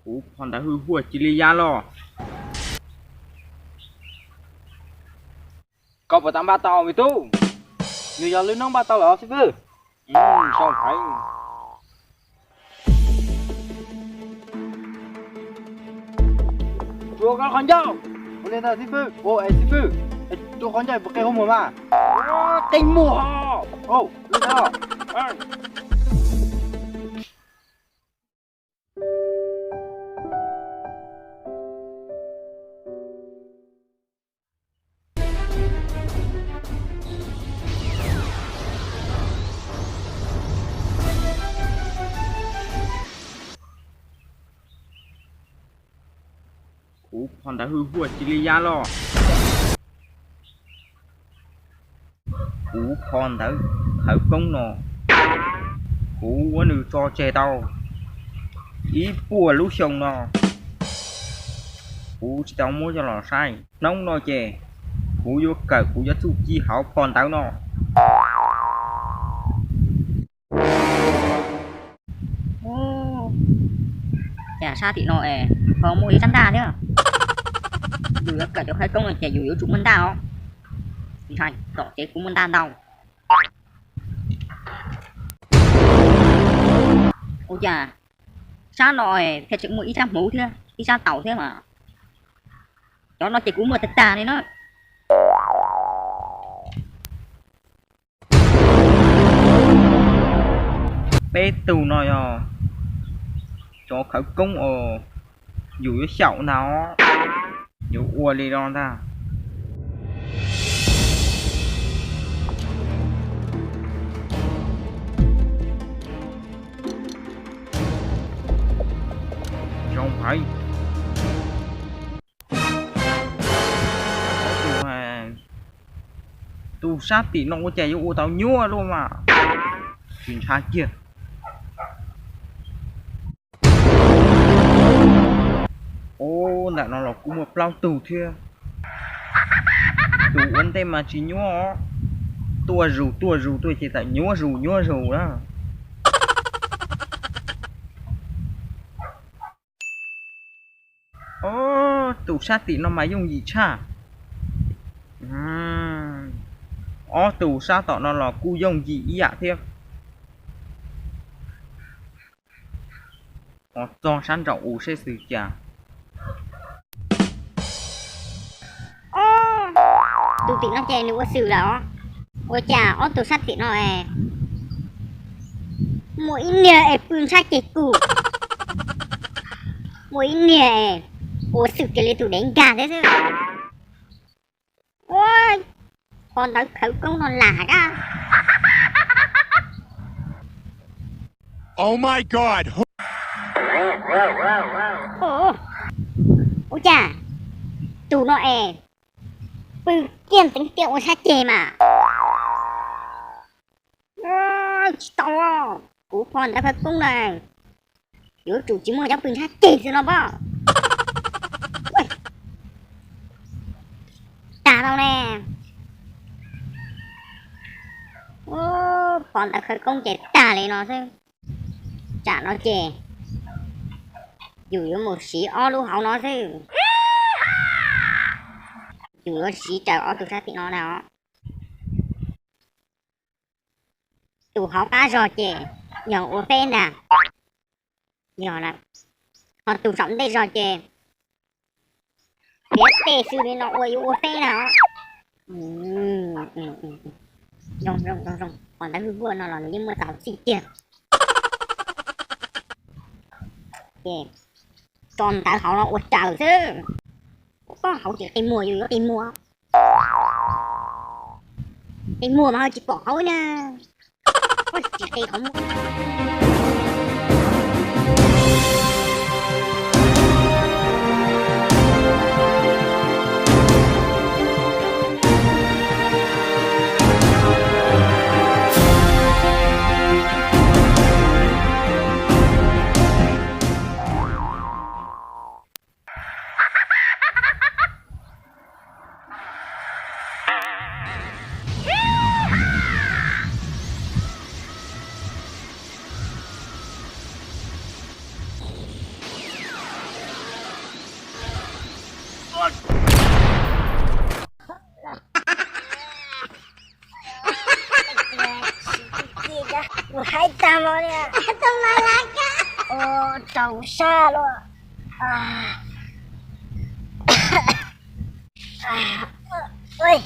Ủa, còn đã hư hùa chỉ li ya lo. Kau petang batau itu. Như giờ lưới nóng batau là sư phụ. Sao phải. Chúa con dâu. Boleh tak sư phụ? Oh, sư phụ. Chúa con dâu pakai homo mà. Tình mùa. Oh, lu tahu. Ủa, còn đã hư hùa chỉ li ya lo. Ủa, còn đã khởi công nó. Ủa, nữ cho chè tao. Ý bùa lúc xong nó. Ủa, chỉ tao mua cho nó sai. Nóng nó chè. Ủa, vô cờ, ủa, vô thu chi hảo còn tao nó. Chả sao thì nó không mua ý chăn đà nữa dù cả cho khai công là chả dù yếu chúng mình đào thì thành tỏ chế của mình đàn đầu ôi chà sao nó theo chữ mua ý trăm mũ thế ý sao tàu thế mà cho nó chỉ cũng một tất tà đấy nó Bé tù nói cho khởi công dù cái sậu nào dù ua đi đó ta không phải tu sát thì nó có chạy vô tao nhua luôn mà chuyện xa kia ô lại nó là cũng một lao tù thưa tù ấn tên mà chỉ nhúa tua rù tôi chỉ tại nhúa rù đó ô tù sát thì nó máy dùng gì cha ô tù sát tỏ nó là cu dùng gì ý ạ thiệt ô cho sẵn trọng ủ sẽ xử chả tụi tính nó chè nếu có xử đó ôi chà ó tụi sát thì nó mỗi nghề pưng sát chè củ mỗi nghề ôi xử cái lên tụi đánh gà thế chứ ôi con đã khẩu công nó lạ đó Oh my god. Ôi chà tụi nó pưng kiềm tính tiệu sát chè mà to cú con đã phải công này yếu chủ chỉ mua cho pưng sát chè cho nó bao trả đâu nè con đã khởi công chè trả lấy nó thôi trả nó chè dù yếu một xí o lưu hậu nó thôi dù yếu xí trời o tụi sát thì nó nào tụi họ cá rò chè nhờ ua phên à nhờ là họ tụi sống đây rò chè biết tê sư đến nó ua phên nào rong còn đánh vừa nó là như mưa tàu xịt chè còn tại họ nó ua trời chứ có hậu chỉ tìm mùa gì đó tìm mùa mà hơi chỉ bỏ hậu nha chỉ tìm không đau xa luôn. À. Ôi.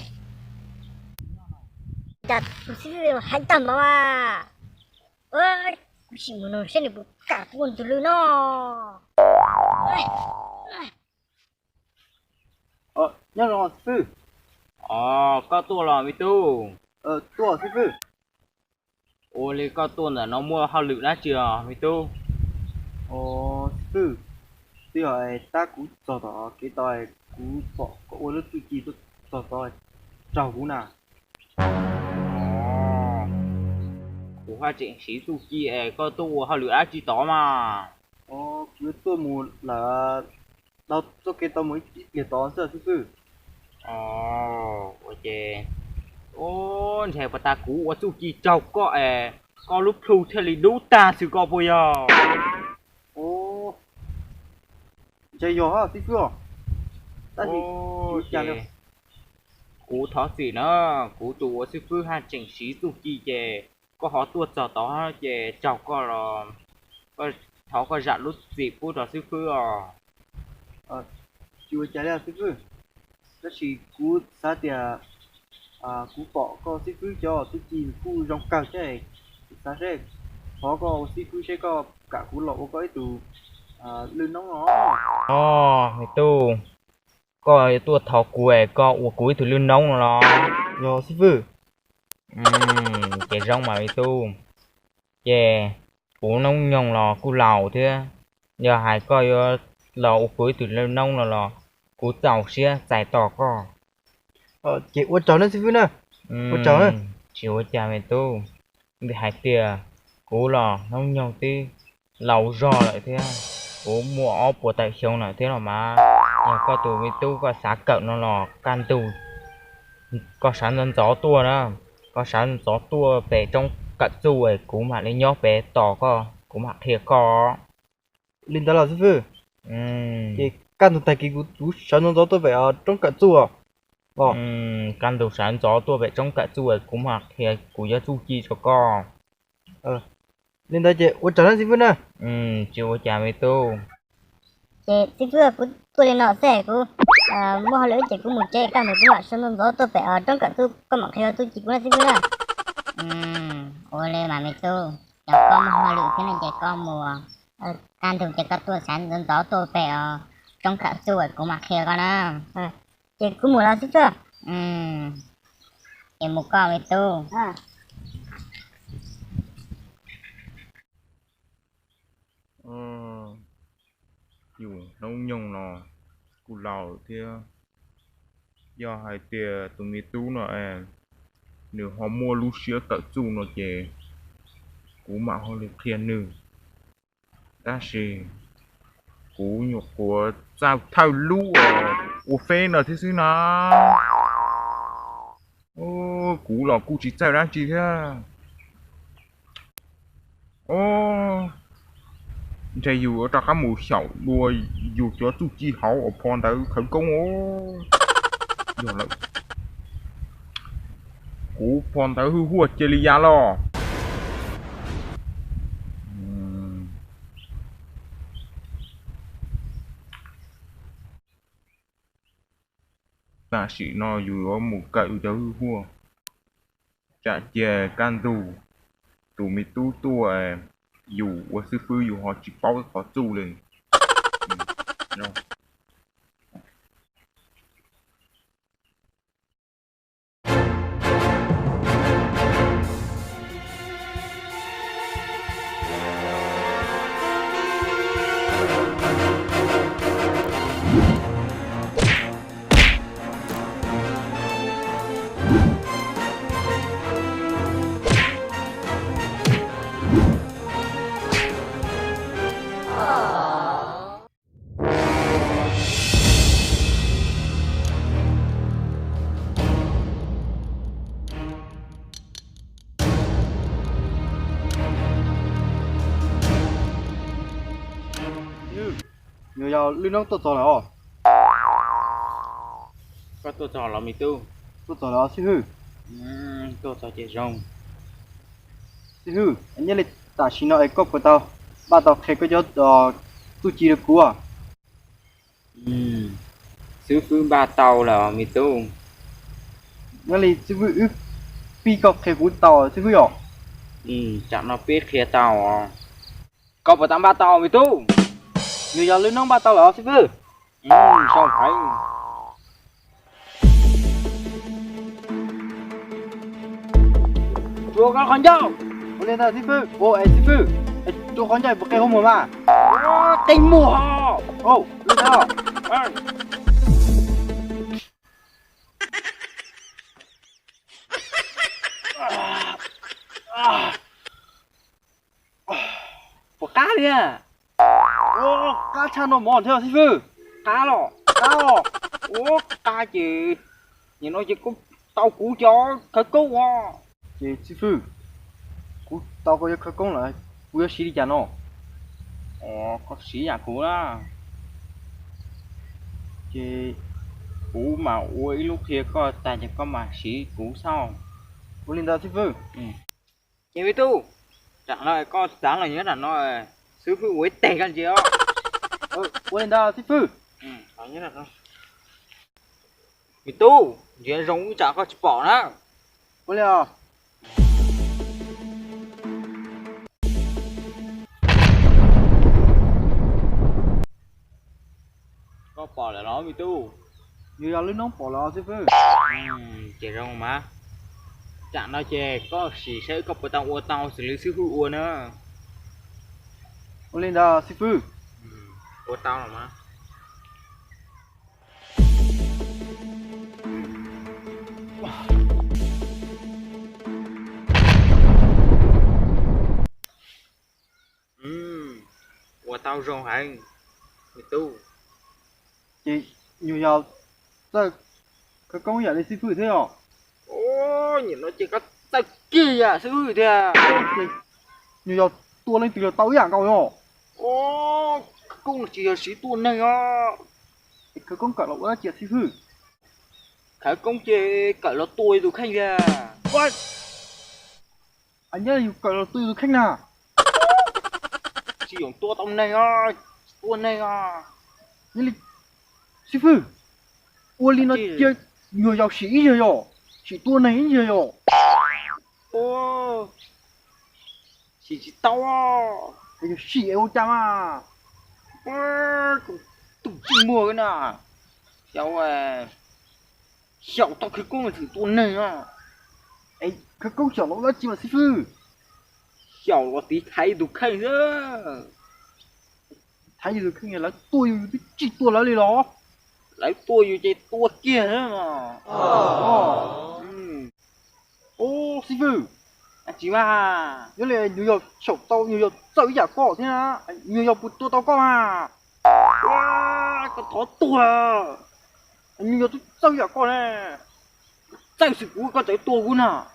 Chặt, sư hãy tầm mà. Ôi, chỉ muốn nói xem được cả cuốn từ lươn nó. Nhớ rồi sư phụ. Có tua lò mi tu. Tua sư phụ. Ô lê có tua là nó mua hao lự đã chưa mi tu. Sư phụ. Tuy hỏi ta cũng trò tỏ cái tòi cũng bỏ có ô lớp tụi chi trò tòi. Trò cũng nào. Cú hoa chuyện sĩ tu chi có tua hao lự đã chi tỏ mà. Cứ tôi muốn là đâu cho cái tao mới cái tỏ sợ sư phụ. Ok. Thầy bà ta cú ở tu chi chọc có lúc thu theo lý đủ ta sự có bây giờ. Chạy gió hả sư phụ? Ta thì chả được. Cú thó gì nữa, cú tù ở sư phụ hai chỉnh sĩ tu chi chè. Có họ tuột cho đó chè chọc có là có thó có dạ lúc gì phụ đó sư phụ Chưa chạy ra sư phụ. Đó chỉ cú xa tìa cú bỏ có sư phụ cho tôi chỉ cú rong cao chạy. Xa sẽ có sư phụ sẽ có cả cú lộ có ít tù lưng nóng nó. Mày tu có tuột thó cú có ủa cúi từ lưng nóng nó Rồi sư phụ. Chè rong mà mày tu chè cú nóng nhông lò cú lầu thế giờ hai coi lò cúi từ lưng nóng lò cú tàu xía giải tỏ có Chị uống cháu nữa sư phụ nè. Uống cháu nữa. Chiều cha mày tu bị hai tia cú lò nóng nhông tí lầu rò lại thế cú mua ốp của tại xong lại thế nào mà nhà có tù mày tu có xá cận nó lò can tù có sáng dân gió tua đó có sáng gió tua về trong cận du ấy cú mà lên nhóc bé tỏ có cú mà thiệt có Linh đó là sư phụ. Chị can tù tại cái cú sáng gió tôi phải ở trong cận du à? Can tù sáng gió tua về trong cận du ấy cú mà thiệt cú giá du chi cho co Linh đó chị uống cháu nữa sư phụ nè. chiều cha mày tu Chị sư phụ tôi lên nọ xe của mua lưỡi chị của một chơi cam được cũng là sân gió tôi phải ở trong cả tôi có mặc theo tôi chỉ cũng là sư phụ nè. Ôi lê mà mày tu nhà con mà hoa lựu thế này trẻ con mùa can thường trẻ con tôi sáng dân gió tôi phải trong cả tuổi của mặt kia con á Chị cũng muốn là sư phụ. em một con mày tu dù nông nhông nó cú lầu thì do hai tia tụi mi tú nó nếu họ mua lú xía cỡ chu nó chè cú mà họ được thiên nữ ta chỉ cú nhục của sao thao lú của phê nó thế xứ nó cú là cú chỉ chạy ra chỉ thế chạy dù ở trong các mùa sầu đua dù cho tu chi hậu ở phong tới khởi công giờ lại cú phong tới hư hùa chơi lia lo ta chỉ nó dù ở một cậy cho hư hùa chả chè can tù mi tu dù ở sư phụ dù họ chỉ bao họ tu lên rồi người giàu lưng nóng tốt rồi đó. có tôi trò là mày tu Tốt rồi đó sư phụ. tôi trò chè rong Sư phụ, anh nhớ lịch ta chỉ nói cốc của tao. Ba tao khai có cho tôi chỉ được cú à sư phụ ba tàu là mi tu nó là sư phụ ức pi cọc cái cú tàu sư phụ ạ chẳng nó biết kia tàu có phải tám ba tàu mi tu người già lớn nông ba tàu là sư phụ sao phải chúa con dâu ô lên nào sư phụ ô sư phụ chúa con dâu một cái hôm mà tinh mùa ô lên nào của cá đi à ô cá cha nó mòn theo sư phụ cá lò ô cá gì nhìn nó chỉ có tàu cú chó khởi cứu à chị sư phụ cú tàu có khởi công lại cú có xí đi chả nó có xí nhà cú đó chị cú mà ui lúc kia có tài chỉ có mà xí cú sau ô lên nào sư phụ chị biết tu chẳng nói có sáng là nhớ là nó sư phụ quấy tèกันchị đó ô lên nào sư phụ nhớ là nó biết tu giờ giống chả có bỏ đó ô lên nào có bỏ là nó biết tu người già lớn nông bỏ lò sư phụ chị rong mà chẳng nói chè có xì sẽ có tao xử lý sư phụ uốn nữa ô lên nào sư phụ của tao là mà của tao rong hành mày tu chị người già sao khởi công vậy sư phụ thế hả ô nhìn nó chỉ có tay kia à sư phụ thế à nhiều giờ tua lên từ tàu dạng cầu nhở ô cũng chỉ là sĩ tuần này à cái con cỡ lỗ chết sư phụ khởi công chế cỡ nó tuổi rồi khanh ra what anh nhớ là cỡ lỗ tôi khách nào chỉ dùng tua tông này à tuần này à như là sư phụ ua lên nó chơi nhiều giờ sĩ nhiều giờ sĩ tua này nhiều giờ ô chỉ tao à cái sĩ yêu chăm à tụi chị mua cái nào cháu cháu tao cái con thử tuần này à ấy cái con chó lỗ chỉ mà sư phụ cháu nó tí thấy đủ khanh nữa thấy được khi là tôi chỉ tua nó đi đó lấy tôi vô chơi tua kia nữa mà ô sư phụ anh chị mà nhớ là nhiều giờ sầu tao nhiều giờ sợ giả cỏ thế à nhiều giờ bụt tua tao có mà con thỏ tua nhiều giờ tôi sợ giả cỏ này chạy sự cú con tới tua cú nào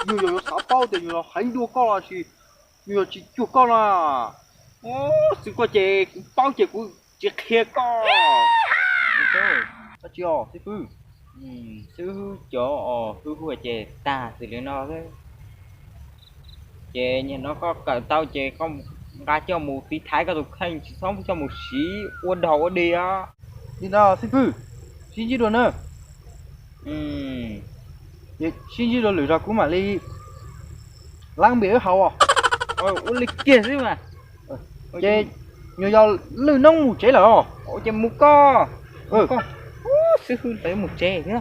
nhiều giờ nó sáu bao thì nhiều giờ hai đua con là chỉ nhiều giờ chỉ chuột con là ô sự qua chè bao chè cú chè kia con sao chưa sư phụ sư chỗ sư phụ chè ta xử lý nó cái chè nhìn nó có cả tao chè không ra cho một tí thái cả tục khanh chỉ sống cho một xí uốn đầu đi á đi nào sư phụ xin chỉ đồ nữa xin chỉ đồ lửa ra cũng mà đi lang bể hậu à uốn lịch kia chứ mà chè nhiều giờ lửa nông mù chế là ôi chè mù co con sư phụ lấy một chè nữa